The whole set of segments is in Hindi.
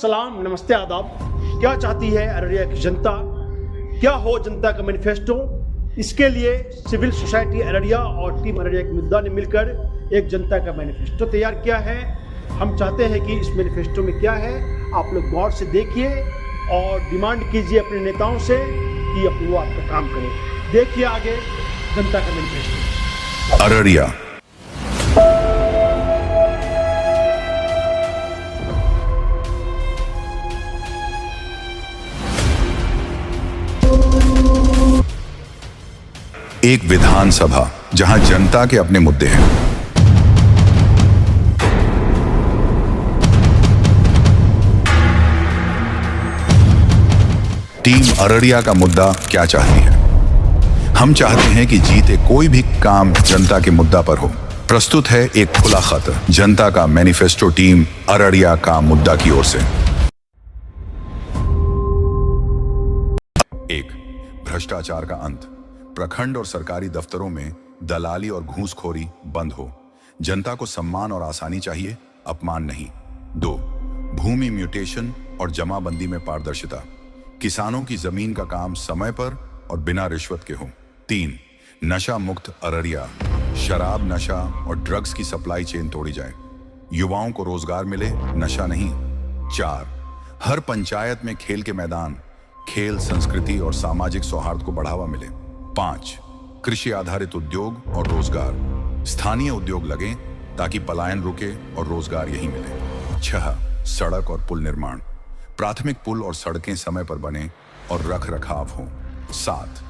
सलाम, नमस्ते, आदाब। क्या चाहती है अररिया की जनता? क्या हो जनता का मैनिफेस्टो? इसके लिए सिविल सोसाइटी अररिया और टीम अररिया के मुद्दा ने मिलकर एक जनता का मैनिफेस्टो तैयार किया है। हम चाहते हैं कि इस मैनिफेस्टो में क्या है आप लोग गौर से देखिए और डिमांड कीजिए अपने नेताओं से कि वो आपका काम करें। देखिए आगे जनता का मैनिफेस्टो। अररिया एक विधानसभा जहां जनता के अपने मुद्दे हैं। टीम अररिया का मुद्दा क्या चाहती है? हम चाहते हैं कि जीते कोई भी काम जनता के मुद्दा पर हो। प्रस्तुत है एक खुला खत जनता का मैनिफेस्टो टीम अररिया का मुद्दा की ओर से। 1. भ्रष्टाचार का अंत। प्रखंड और सरकारी दफ्तरों में दलाली और घूसखोरी बंद हो। जनता को सम्मान और आसानी चाहिए, अपमान नहीं। 2. भूमि म्यूटेशन और जमाबंदी में पारदर्शिता। किसानों की जमीन का काम समय पर और बिना रिश्वत के हो। 3. नशा मुक्त अररिया। शराब, नशा और ड्रग्स की सप्लाई चेन तोड़ी जाए। युवाओं को रोजगार मिले, नशा नहीं। 4. हर पंचायत में खेल के मैदान, खेल, संस्कृति और सामाजिक सौहार्द को बढ़ावा मिले। 5. कृषि आधारित उद्योग और रोजगार। स्थानीय उद्योग लगे ताकि पलायन रुके और रोजगार यहीं मिले। 6. सड़क और पुल निर्माण। प्राथमिक पुल और सड़कें समय पर बने और रख रखाव हो। 7.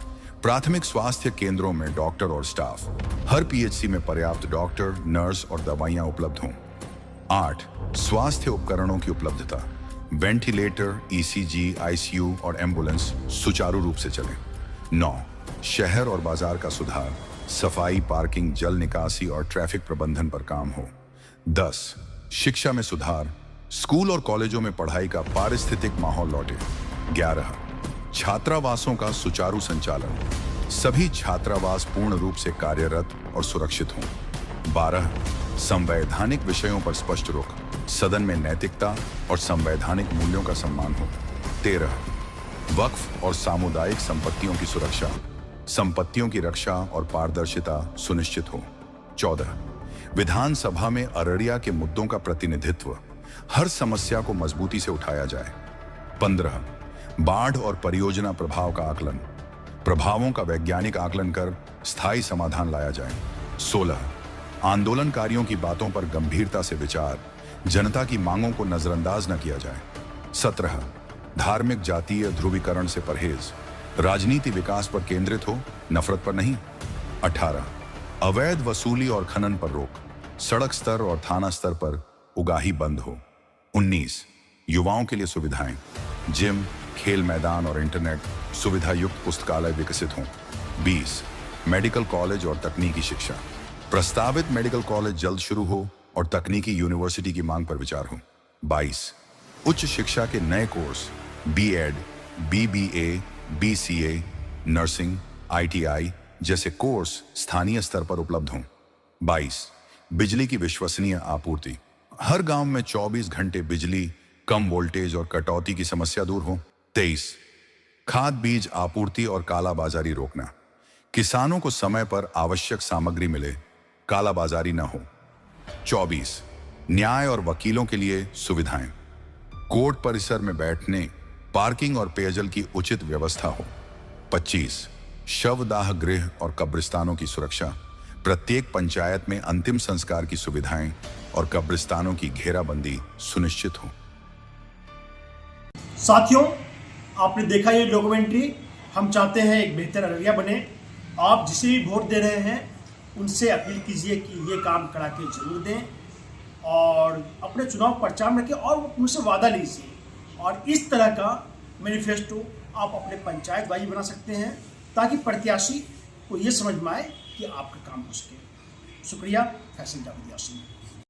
प्राथमिक स्वास्थ्य केंद्रों में डॉक्टर और स्टाफ। हर पीएचसी में पर्याप्त डॉक्टर, नर्स और दवाइयां उपलब्ध हों। 8. स्वास्थ्य उपकरणों की उपलब्धता। वेंटिलेटर, ईसीजी, आईसीयू और एम्बुलेंस सुचारू रूप से चले। 9. शहर और बाजार का सुधार। सफाई, पार्किंग, जल निकासी और ट्रैफिक प्रबंधन पर काम हो। 10. शिक्षा में सुधार। स्कूल और कॉलेजों में पढ़ाई का पारिस्थितिक माहौल लौटे। 11. छात्रावासों का सुचारू संचालन। सभी छात्रावास पूर्ण रूप से कार्यरत और सुरक्षित हों। 12. संवैधानिक विषयों पर स्पष्ट रुख। सदन में नैतिकता और संवैधानिक मूल्यों का सम्मान हो। 13. वक्फ और सामुदायिक संपत्तियों की सुरक्षा। संपत्तियों की रक्षा और पारदर्शिता सुनिश्चित हो। 14. विधानसभा में अररिया के मुद्दों का प्रतिनिधित्व। हर समस्या को मजबूती से उठाया जाए। 15. बाढ़ और परियोजना प्रभाव का आकलन। प्रभावों का वैज्ञानिक आकलन कर स्थायी समाधान लाया जाए। 16. आंदोलनकारियों की बातों पर गंभीरता से विचार। जनता की मांगों को नजरअंदाज न किया जाए। 17. धार्मिक जातीय ध्रुवीकरण से परहेज। राजनीति विकास पर केंद्रित हो, नफरत पर नहीं। 18. अवैध वसूली और खनन पर रोक। सड़क स्तर और थाना स्तर पर उगाही बंद हो। 19. युवाओं के लिए सुविधाएं। जिम, खेल मैदान और इंटरनेट सुविधा युक्त पुस्तकालय विकसित हों। 20. मेडिकल कॉलेज और तकनीकी शिक्षा। प्रस्तावित मेडिकल कॉलेज जल्द शुरू हो और तकनीकी यूनिवर्सिटी की मांग पर विचार हो। 22. उच्च शिक्षा के नए course, BEd, BBA, BCA, nursing, ITI जैसे कोर्स स्थानीय स्तर पर उपलब्ध हों। 22. बिजली की विश्वसनीय आपूर्ति। हर गांव में 24 घंटे बिजली, कम वोल्टेज और कटौती की समस्या दूर हो। 23. खाद बीज आपूर्ति और कालाबाजारी रोकना। किसानों को समय पर आवश्यक सामग्री मिले, कालाबाजारी न हो। 24. न्याय और वकीलों के लिए सुविधाएं। कोर्ट परिसर में बैठने, पार्किंग और पेयजल की उचित व्यवस्था हो। 25. शवदाह गृह और कब्रिस्तानों की सुरक्षा। प्रत्येक पंचायत में अंतिम संस्कार की सुविधाएं और कब्रिस्तानों की घेराबंदी सुनिश्चित हो। साथियों, आपने देखा ये डॉक्यूमेंट्री। हम चाहते हैं एक बेहतर अररिया बने। आप जिसे भी वोट दे रहे हैं उनसे अपील कीजिए कि ये काम करा के जरूर दें और अपने चुनाव प्रचार में रखें और उनसे वादा लीजिए। और इस तरह का मैनिफेस्टो आप अपने पंचायत वाइज बना सकते हैं ताकि प्रत्याशी को ये समझ में आए कि आपका काम हो सके। शुक्रिया। फैसल जावेद यासीन।